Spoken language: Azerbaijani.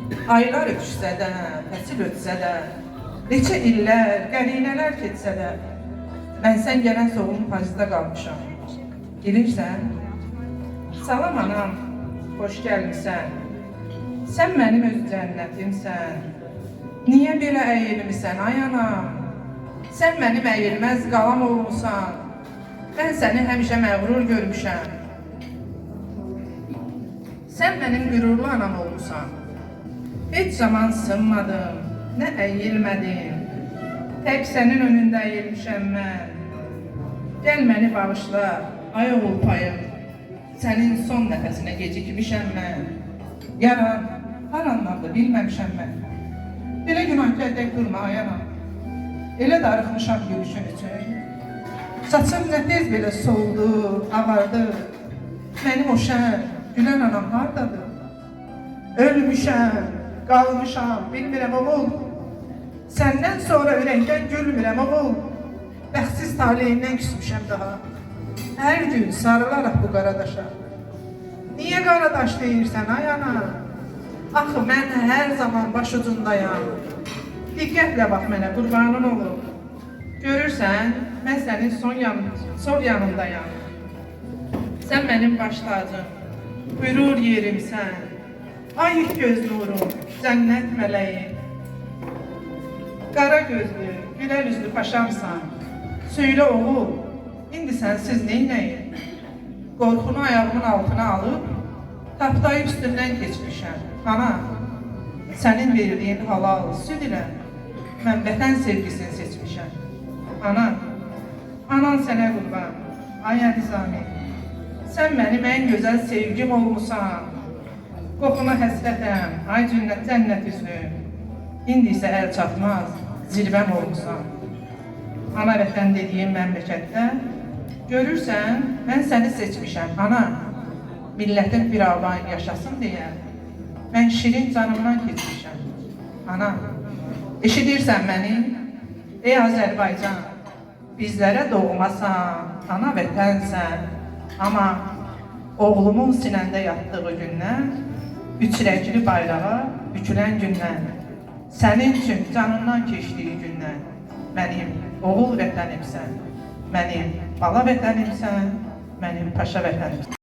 Aylar ötüşsə də, fəsil ötsə də, neçə illər, qərinələr keçsə də, mən sən gələn soğuğun pacıda qalmışam. Bilirsən? Salam anam, xoş gəlmişsən. Sən mənim öz cənnətimsən. Niyə belə əyilmisən ay anam? Sən mənim əyilməz qalam olmusan. Mən səni həmişə məğrur görmüşəm. Sən mənim qürurlu anam olmusan. Heç zaman sınmadım, nə əyilmədim. Tək sənin önündə əyilmişəm mən. Gəl məni bağışla, ay oğul payım. Sənin son nəfəsinə gecikmişəm mən. Yaram, har anlamda bilməmişəm mən. Belə günahkərdə durma ay anam. Elə darıxmışam gülüşün üçün. Saçım nə tez belə soldu, ağardı. Mənim o şən, gülən anam hardadır? Ölmüşəm, qalmışam, bilmirəm oğul. Səndən sonra ürəkdən gülmürəm oğul. Bəxtsiz taleyindən küsmüşəm daha. Hər gün sarılaraq bu qaradaşa. Niyə qaradaş deyirsən ay ana? Axı mən hər zaman başucundayam. Diqqətlə bax mənə, qurbanın olur. Görürsən, mən sənin sol yanındayam. Sən mənim baş tacım, qürur yerimsən. Ay göz nurum, cənnət mələyim. Qara gözlü, gülər üzlü paşamsan. Söylə oğul, indi sənsiz neynəyim? Qorxunu ayağımın altına alıb, tapdayı üstündən keçmişəm. Ana, sənin verdiyin halal süd ilə mən vətən sevgisini seçmişəm. Ana, anan sənə qurban, ay Ədizami. Sən mənim ən gözəl sevgim olmusan. Qoxuna həsrətəm, ay cənnət üzlüm. İndi isə əl çatmaz, zirvəm olmusan. Ana vətən dediyim məmləkətdə, görürsən, mən səni seçmişəm, ana. Millətin bir avan yaşasın deyə, mən şirin canımdan keçmişəm. Ana, eşidirsən məni? Ey Azərbaycan, bizlərə doğmasan, ana vətənsən. Amma oğlumun sinəndə yatdığı gündən, üçrəkli bayrağa bükülən gündən, sənin üçün canından keçdiyi gündən, mənim oğul vətənimsən, mənim bala vətənimsən, mənim paşa vətənimsən.